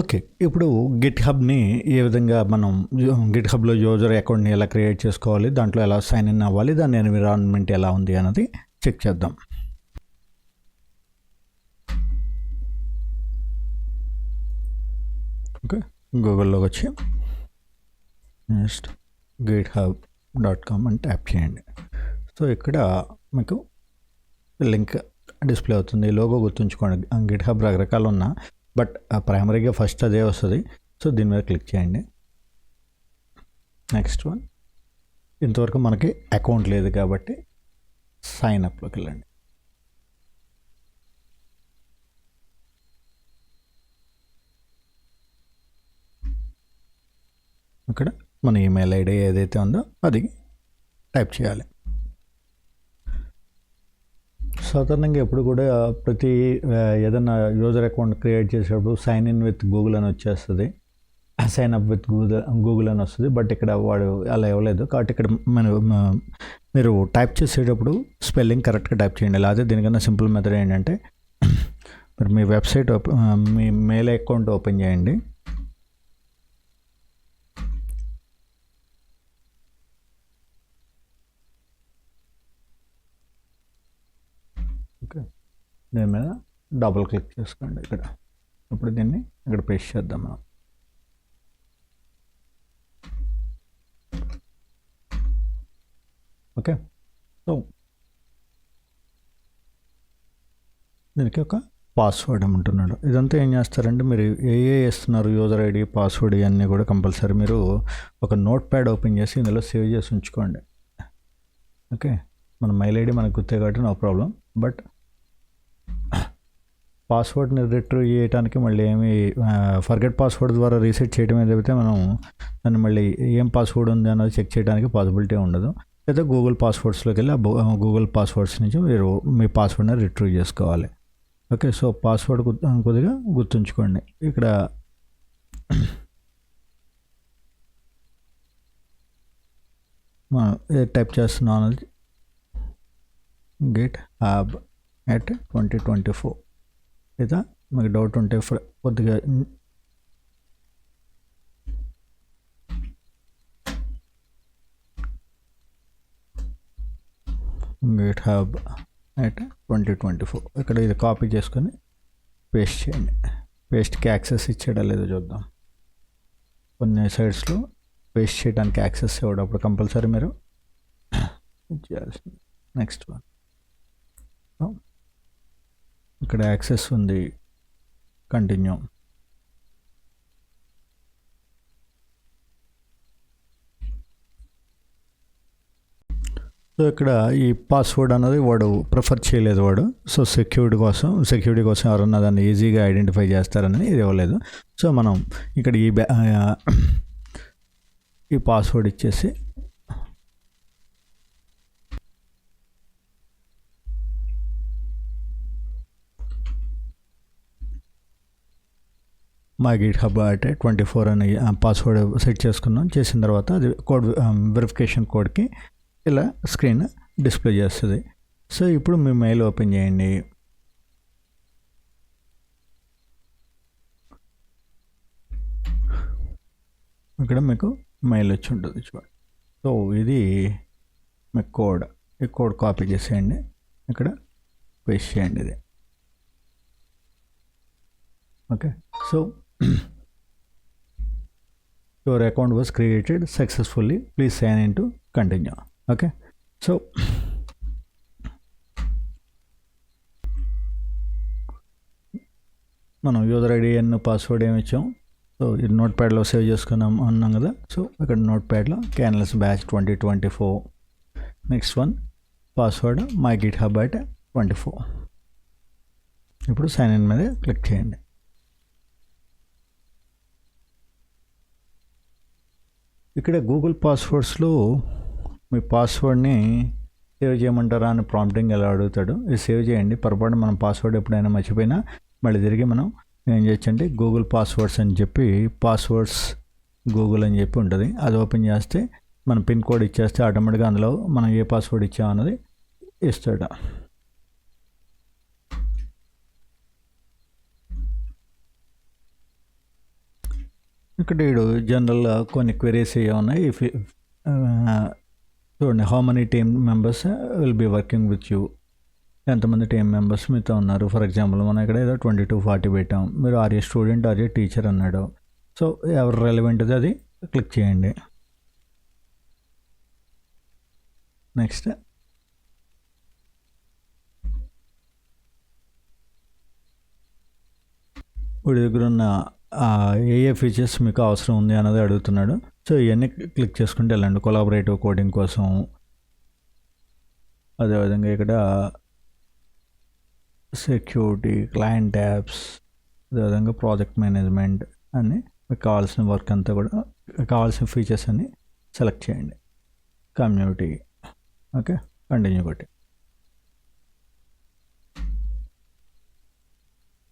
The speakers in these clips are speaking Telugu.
ఓకే. ఇప్పుడు గిట్‌హబ్‌ని ఏ విధంగా మనం గిట్‌హబ్‌లో యూజర్ అకౌంట్‌ని ఎలా క్రియేట్ చేసుకోవాలి? దాంట్లో ఎలా సైన్ ఇన్ అవ్వాలి? దాని ఎన్విరాన్మెంట్ ఎలా ఉంది అన్నది చెక్ చేద్దాం. ఓకే. గూగుల్‌లోకి వచ్చి నెక్స్ట్ github.com అని ట్యాప్ చేయండి. సో ఇక్కడ మీకు లింక్ డిస్ప్లే అవుతుంది. లోగో గుర్తుంచుకోండి. గిట్‌హబ్ రకరకాలు ఉన్నా బట్ ప్రైమరీగా ఫస్ట్ అదే వస్తుంది. సో దీని మీద క్లిక్ చేయండి. నెక్స్ట్ వన్, ఇంతవరకు మనకి అకౌంట్ లేదు కాబట్టి సైన్ అప్లోకి వెళ్ళండి. ఇక్కడ మన ఈమెయిల్ ఐడి ఏదైతే ఉందో అది టైప్ చేయాలి. సాధారణంగా ఎప్పుడు కూడా ప్రతి ఏదైనా యూజర్ అకౌంట్ క్రియేట్ చేసేటప్పుడు సైన్ ఇన్ విత్ గూగుల్ అని వచ్చేస్తుంది, సైన్ అప్ విత్ గూగుల్ అని వస్తుంది. బట్ ఇక్కడ వాడు అలా ఇవ్వలేదు కాబట్టి ఇక్కడ మీరు టైప్ చేసేటప్పుడు స్పెల్లింగ్ కరెక్ట్గా టైప్ చేయండి. లేకపోతే దీనికన్నా సింపుల్ మెథడ్ ఏంటంటే మీరు మీ వెబ్సైట్ మీ మెయిల్ అకౌంట్ ఓపెన్ చేయండి. ఓకే, దీని మీద డబుల్ క్లిక్ చేసుకోండి ఇక్కడ. ఇప్పుడు దీన్ని ఇక్కడ పేస్ట్ చేద్దాం మనం. ఓకే, సో దీనికి ఒక పాస్వర్డ్ ఏమంటున్నాడు. ఇదంతా ఏం చేస్తారంటే మీరు ఏ ఇస్తున్నారు యూజర్ ఐడి, పాస్వర్డ్ ఇవన్నీ కూడా కంపల్సరీ మీరు ఒక నోట్ ప్యాడ్ ఓపెన్ చేసి ఇందులో సేవ్ చేసి ఉంచుకోండి. ఓకే, మన మెయిల్ ఐడి మనకు గుర్తే కాబట్టి నో ప్రాబ్లం. బట్ పాస్వర్డ్ని రిట్రీవ్ చేయడానికి మళ్ళీ ఏమి ఫర్గెట్ పాస్వర్డ్ ద్వారా రీసెట్ చేయడం ఏదైతే మనం దాన్ని మళ్ళీ ఏం పాస్వర్డ్ ఉంది అన్నది చెక్ చేయడానికి పాసిబిలిటీ ఉండదు. లేదా గూగుల్ పాస్వర్డ్స్లోకి వెళ్ళి గూగుల్ పాస్వర్డ్స్ నుంచి మీరు మీ పాస్వర్డ్ని రిట్రీవ్ చేసుకోవాలి. ఓకే, సో పాస్వర్డ్ కొద్దిగా గుర్తుంచుకోండి. ఇక్కడ మనం ఏ టైప్ చేస్తున్నాం అనేది GitHub@2024. లేదా మీకు డౌట్ ఉంటే కొద్దిగా GitHub@2024 ఇక్కడ ఇది కాపీ చేసుకొని పేస్ట్ చేయండి. పేస్ట్కి యాక్సెస్ ఇచ్చేయడం లేదో చూద్దాం. కొన్ని సైట్స్లో పేస్ట్ చేయడానికి యాక్సెస్ ఇవ్వడప్పుడు కంపల్సరీ మీరు చేయాల్సింది. నెక్స్ట్ వన్, ఇక్కడ యాక్సెస్ ఉంది, కంటిన్యూ. సో ఇక్కడ ఈ పాస్వర్డ్ అన్నది వాడు ప్రిఫర్ చేయలేదు వాడు. సో సెక్యూరిటీ కోసం ఎవరన్నా దాన్ని ఈజీగా ఐడెంటిఫై చేస్తారని ఇది ఇవ్వలేదు. సో మనం ఇక్కడ ఈ పాస్వర్డ్ ఇచ్చేసి మా GitHub@24 అని పాస్వర్డ్ సెట్ చేసుకున్నాం. చేసిన తర్వాత అది కోడ్ వెరిఫికేషన్ కోడ్కి ఇలా స్క్రీన్ డిస్ప్లే చేస్తుంది. సో ఇప్పుడు మీ మెయిల్ ఓపెన్ చేయండి. ఇక్కడ మీకు మెయిల్ వచ్చి ఉంటుంది చూడండి. సో ఇది మీ కోడ్, ఈ కోడ్ కాపీ చేసేయండి, ఇక్కడ పేస్ట్ చేయండి ఇది. Okay, so your account was created successfully, please sign in to continue. Okay, so మనం యూజర్ ఐడి అండ్ పాస్వర్డ్ ఏమి ఇచ్చాం. సో ఇది నోట్ ప్యాడ్లో సేవ్ చేసుకున్నాం అన్నాం కదా. సో ఇక్కడ నోట్ ప్యాడ్లో క్యాన్లస్ batch 2024. Next one password my GitHub@24. ఇప్పుడు సైన్ ఇన్ మీద క్లిక్ చేయండి. ఇక్కడ గూగుల్ పాస్వర్డ్స్లో మీ పాస్వర్డ్ని సేవ్ చేయమంటారా అని ప్రాంప్టింగ్ ఎలా అడుగుతాడు. ఇది సేవ్ చేయండి. పొరపాటు మనం పాస్వర్డ్ ఎప్పుడైనా మర్చిపోయినా మళ్ళీ తిరిగి మనం ఏం చేయొచ్చు అంటే గూగుల్ పాస్వర్డ్స్ అని చెప్పి పాస్వర్డ్స్ గూగుల్ అని చెప్పి ఉంటుంది. అది ఓపెన్ చేస్తే మన పిన్ కోడ్ ఇచ్చేస్తే ఆటోమేటిక్గా అందులో మనం ఏ పాస్వర్డ్ ఇచ్చామన్నది ఇస్తాడు. ఇక్కడ వీడు జనరల్గా కొన్ని క్వెరీస్ ఉన్నాయి. చూడండి, how many team members will be working with you, ఎంతమంది టీమ్ మెంబర్స్ మీతో ఉన్నారు. ఫర్ ఎగ్జాంపుల్ మనం ఇక్కడ ఏదో 20 to 40 పెట్టాం. మీరు are a student, or a teacher అన్నాడు. సో ఎవరు రెలవెంట్ అది క్లిక్ చేయండి. నెక్స్ట్ వీడి దగ్గర ఉన్న ఏ ఫీచర్స్ మీకు అవసరం ఉంది అన్నది అడుగుతున్నాడు. సో ఇవన్నీ క్లిక్ చేసుకుంటే వెళ్ళండి. కొలాబరేటివ్ కోడింగ్ కోసం, అదేవిధంగా ఇక్కడ సెక్యూరిటీ, క్లయింట్ యాప్స్, అదేవిధంగా ప్రాజెక్ట్ మేనేజ్మెంట్ అన్నీ మీకు కావాల్సిన వర్క్ అంతా కూడా కావాల్సిన ఫీచర్స్ అన్ని సెలెక్ట్ చేయండి. కమ్యూనిటీ, ఓకే, కంటిన్యూ కొట్టి.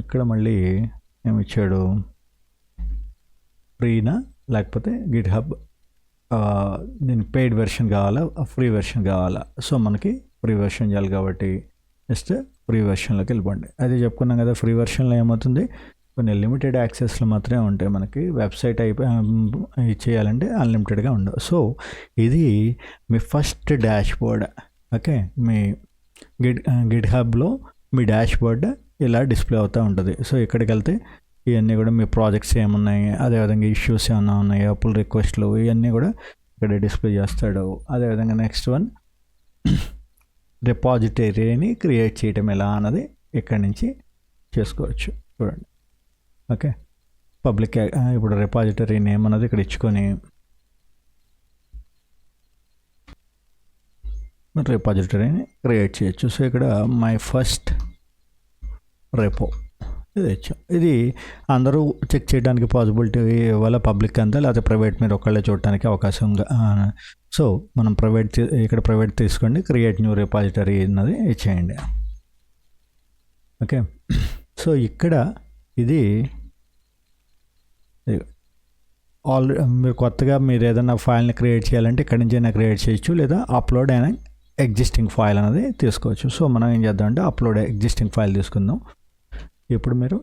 ఇక్కడ మళ్ళీ ఏమి ఇచ్చాడు, ఫ్రీనా లేకపోతే గిట్ హబ్ దీనికి పెయిడ్ వెర్షన్ కావాలా, ఫ్రీ వెర్షన్ కావాలా. సో మనకి ఫ్రీ వెర్షన్ చేయాలి కాబట్టి జస్ట్ ఫ్రీ వెర్షన్లోకి వెళ్ళిపోండి. అది చెప్పుకున్నాం కదా, ఫ్రీ వెర్షన్లో ఏమవుతుంది, కొన్ని లిమిటెడ్ యాక్సెస్లు మాత్రమే ఉంటాయి. మనకి వెబ్సైట్ చేయాలంటే అన్లిమిటెడ్గా ఉండవు. సో ఇది మీ ఫస్ట్ డాష్ బోర్డ్. ఓకే, మీ గిట్ హబ్లో మీ డాష్ బోర్డ్ ఇలా డిస్ప్లే అవుతూ ఉంటుంది. సో ఇక్కడికి వెళ్తే ఇవన్నీ కూడా మీ ప్రాజెక్ట్స్ ఏమున్నాయి, అదేవిధంగా ఇష్యూస్ ఏమైనా ఉన్నాయి, అప్పుల రిక్వెస్ట్లు, ఇవన్నీ కూడా ఇక్కడ డిస్ప్లే చేస్తాడు. అదేవిధంగా నెక్స్ట్ వన్, రిపాజిటరీని క్రియేట్ చేయటం ఎలా అన్నది ఇక్కడి నుంచి చేసుకోవచ్చు. చూడండి, ఓకే, పబ్లిక్ ఇప్పుడు రిపాజిటరీ నేమ్ అన్నది ఇక్కడ ఇచ్చుకొని రిపాజిటరీని క్రియేట్ చేయొచ్చు. సో ఇక్కడ మై ఫస్ట్ రెపో ఇది ఇచ్చాం. ఇది అందరూ చెక్ చేయడానికి పాసిబిలిటీ వల్ల పబ్లిక్ అంతా, లేకపోతే ప్రైవేట్ మీరు ఒకళ్ళే చూడటానికి అవకాశం. సో మనం ఇక్కడ ప్రైవేట్ తీసుకోండి, క్రియేట్ న్యూ రిపాజిటరీ అన్నది ఇచ్చేయండి. ఓకే, సో ఇక్కడ ఇది మీరు కొత్తగా మీరు ఏదైనా ఫైల్ని క్రియేట్ చేయాలంటే ఇక్కడి నుంచి అయినా క్రియేట్ చేయొచ్చు, లేదా అప్లోడ్ అయినా ఎగ్జిస్టింగ్ ఫైల్ అనేది తీసుకోవచ్చు. సో మనం ఏం చేద్దామంటే అప్లోడ్ ఎగ్జిస్టింగ్ ఫైల్ తీసుకుందాం. ఇప్పుడు మీరు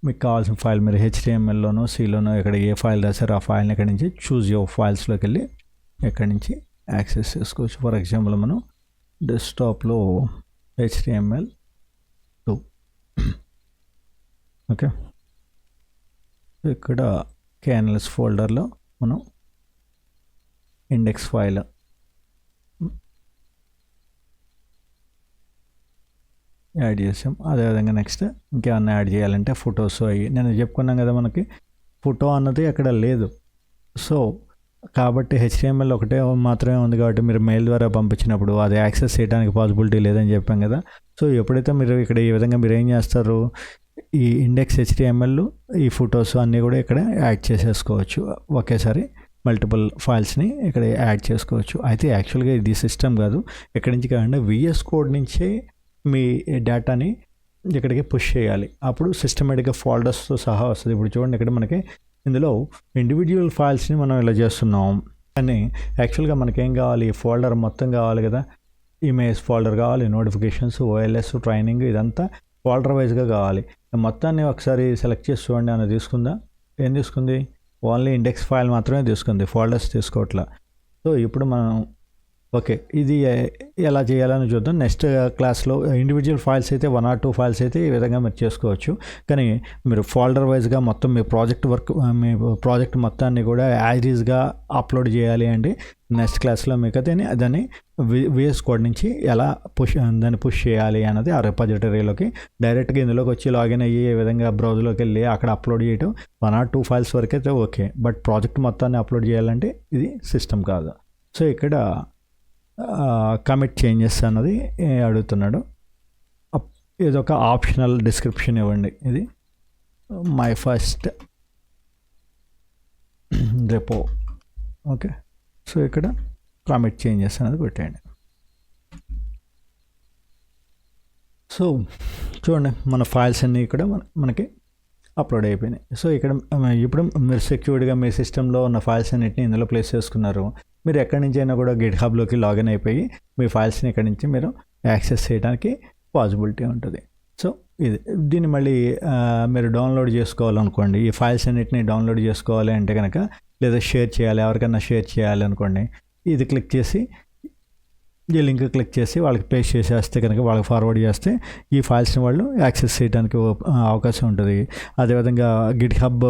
మీకు కావాల్సిన ఫైల్ మీరు HTMLలోనో Cలోనో ఇక్కడ ఏ ఫైల్ రాశారో ఆ ఫైల్ని ఇక్కడి నుంచి చూజ్ యువర్ ఫైల్స్లోకి వెళ్ళి ఇక్కడి నుంచి యాక్సెస్ చేసుకోవచ్చు. ఫర్ ఎగ్జాంపుల్ మనం డెస్క్టాప్లో HTML2, ఓకే, ఇక్కడ KNLS ఫోల్డర్లో మనం ఇండెక్స్ ఫైల్ యాడ్ చేసాం. అదేవిధంగా నెక్స్ట్ ఇంకేమన్నా యాడ్ చేయాలంటే ఫొటోస్ అయ్యి నేను చెప్పుకున్నాం కదా, మనకి ఫోటో అన్నది అక్కడ లేదు. సో కాబట్టి HTML ఒకటే మాత్రమే ఉంది కాబట్టి మీరు మెయిల్ ద్వారా పంపించినప్పుడు అది యాక్సెస్ చేయడానికి పాసిబిలిటీ లేదని చెప్పాం కదా. సో ఎప్పుడైతే మీరు ఇక్కడ ఈ విధంగా మీరు ఏం చేస్తారు, ఈ ఇండెక్స్ HTML ఈ ఫొటోస్ అన్నీ కూడా ఇక్కడ యాడ్ చేసేసుకోవచ్చు. ఒకేసారి మల్టిపుల్ ఫైల్స్ని ఇక్కడ యాడ్ చేసుకోవచ్చు. అయితే యాక్చువల్గా ఇది సిస్టమ్ కాదు, ఎక్కడి నుంచి కాకుండా VS కోడ్ నుంచే మీ డేటాని ఇక్కడికి పుష్ చేయాలి. అప్పుడు సిస్టమేటిక్గా ఫోల్డర్స్తో సహా వస్తుంది. ఇప్పుడు చూడండి, ఇక్కడ మనకి ఇందులో ఇండివిజువల్ ఫైల్స్ని మనం ఇలా చేస్తున్నాం, కానీ యాక్చువల్గా మనకేం కావాలి, ఫోల్డర్ మొత్తం కావాలి కదా. ఇమేజ్ ఫోల్డర్ కావాలి, నోటిఫికేషన్స్, OLS, ట్రైనింగ్, ఇదంతా ఫోల్డర్ వైజ్గా కావాలి. మొత్తాన్ని ఒకసారి సెలెక్ట్ చేసి చూడండి. అని తీసుకుందా, ఏం తీసుకుంది, ఓన్లీ ఇండెక్స్ ఫైల్ మాత్రమే తీసుకుంది, ఫోల్డర్స్ తీసుకోవట్లా. సో ఇప్పుడు మనం ఓకే, ఇది ఎలా చేయాలని చూద్దాం. నెక్స్ట్ క్లాస్లో ఇండివిజువల్ ఫైల్స్ అయితే 1 or 2 ఫైల్స్ అయితే ఈ విధంగా మీరు చేసుకోవచ్చు. కానీ మీరు ఫోల్డర్ వైజ్గా మొత్తం మీ ప్రాజెక్ట్ మొత్తాన్ని కూడా యాజ్ ఈజ్గా అప్లోడ్ చేయాలి అంటే నెక్స్ట్ క్లాస్లో మీకు దాన్ని VS కోడ్ నుంచి ఎలా దాన్ని పుష్ చేయాలి అన్నది ఆ రిపాజిటరీలోకి డైరెక్ట్గా ఇందులోకి వచ్చి లాగిన్ అయ్యి ఏ విధంగా బ్రౌజర్లోకి వెళ్ళి అక్కడ అప్లోడ్ చేయటం 1 or 2 ఫైల్స్ వరకు అయితే ఓకే. బట్ ప్రాజెక్ట్ మొత్తాన్ని అప్లోడ్ చేయాలంటే ఇది సిస్టమ్ కాదు. సో ఇక్కడ కమిట్ చేంజెస్ అన్నది అడుగుతున్నాడు. ఇదొక ఆప్షనల్ డిస్క్రిప్షన్ ఇవ్వండి. ఇది my first repo, okay. So ఇక్కడ కమిట్ చేంజెస్ అనేది పెట్టండి. సో చూడండి, మన ఫైల్స్ అన్నీ ఇక్కడ మనకి అప్లోడ్ అయిపోయినాయి. సో ఇక్కడ ఇప్పుడు మీరు సెక్యూర్డ్గా మీ సిస్టంలో ఉన్న ఫైల్స్ అన్నింటినీ ఇందులో ప్లేస్ చేసుకున్నారు. మీరు ఎక్కడి నుంచి అయినా కూడా గిట్ హబ్లోకి లాగిన్ అయిపోయి మీ ఫైల్స్ని ఇక్కడి నుంచి మీరు యాక్సెస్ చేయడానికి పాసిబిలిటీ ఉంటుంది. సో ఇది దీన్ని మళ్ళీ మీరు డౌన్లోడ్ చేసుకోవాలనుకోండి, ఈ ఫైల్స్ అన్నిటిని డౌన్లోడ్ చేసుకోవాలి అంటే కనుక, లేదా షేర్ చేయాలి, ఎవరికైనా షేర్ చేయాలి అనుకోండి, ఇది క్లిక్ చేసి ఈ లింక్ క్లిక్ చేసి వాళ్ళకి పేస్ట్ చేసేస్తే కనుక, వాళ్ళకి ఫార్వర్డ్ చేస్తే ఈ ఫైల్స్ని వాళ్ళు యాక్సెస్ చేయడానికి అవకాశం ఉంటుంది. అదేవిధంగా గిట్ హబ్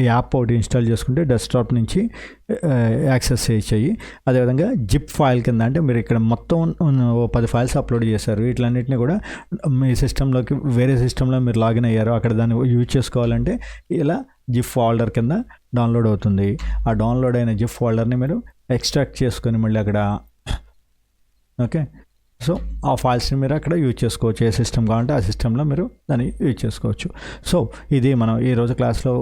యాప్ ఒకటి ఇన్స్టాల్ చేసుకుంటే డెస్క్టాప్ నుంచి యాక్సెస్ చేయొచ్చు. అదేవిధంగా జిప్ ఫైల్ కింద, అంటే మీరు ఇక్కడ మొత్తం 10 ఫైల్స్ అప్లోడ్ చేశారు, వీటిలన్నింటినీ కూడా మీ సిస్టంలోకి, వేరే సిస్టంలో మీరు లాగిన్ అయ్యారు, అక్కడ దాన్ని యూజ్ చేసుకోవాలంటే ఇలా జిప్ ఫోల్డర్ కింద డౌన్లోడ్ అవుతుంది. ఆ డౌన్లోడ్ అయిన జిప్ ఫోల్డర్ని మీరు ఎక్స్ట్రాక్ట్ చేసుకొని మళ్ళీ అక్కడ, ఓకే, సో ఆ ఫైల్స్ని మీరు అక్కడ యూజ్ చేసుకోవచ్చు. ఏ సిస్టమ్ కావాలంటే ఆ సిస్టంలో మీరు దాన్ని యూజ్ చేసుకోవచ్చు. సో ఇది మనం ఈరోజు క్లాస్లో,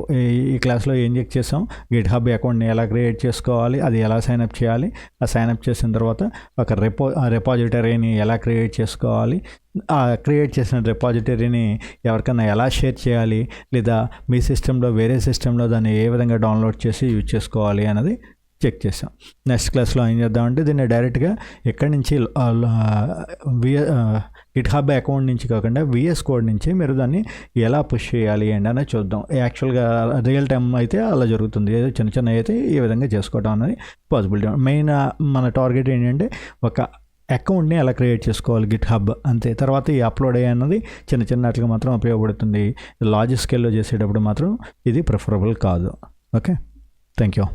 ఈ క్లాస్లో ఏం చెక్ చేసాం, గిట్ హబ్ అకౌంట్ని ఎలా క్రియేట్ చేసుకోవాలి, అది ఎలా సైన్అప్ చేయాలి, ఆ సైన్అప్ చేసిన తర్వాత ఒక రెపాజిటరీని ఎలా క్రియేట్ చేసుకోవాలి, ఆ క్రియేట్ చేసిన రెపాజిటరీని ఎవరికైనా ఎలా షేర్ చేయాలి, లేదా మీ సిస్టంలో వేరే సిస్టంలో దాన్ని ఏ విధంగా డౌన్లోడ్ చేసి యూజ్ చేసుకోవాలి అన్నది చెక్ చేసాం. నెక్స్ట్ క్లాస్లో ఏం చేద్దామంటే దీన్ని డైరెక్ట్గా ఎక్కడి నుంచి గిట్ హబ్ అకౌంట్ నుంచి కాకుండా VS కోడ్ నుంచి మీరు దాన్ని ఎలా పుష్ చేయాలి అనేది చూద్దాం. యాక్చువల్గా రియల్ టైం అయితే అలా జరుగుతుంది, ఏదో చిన్న చిన్న అయితే ఈ విధంగా చేసుకోవడం అనేది పాసిబిలిటీ. మెయిన్ మన టార్గెట్ ఏంటంటే ఒక అకౌంట్ని ఎలా క్రియేట్ చేసుకోవాలి గిట్ హబ్, అంతే. తర్వాత ఈ అప్లోడ్ అన్నది చిన్న చిన్న వాటికి మాత్రం ఉపయోగపడుతుంది. లార్జ్ స్కేల్లో చేసేటప్పుడు మాత్రం ఇది ప్రిఫరబుల్ కాదు. Okay, thank you.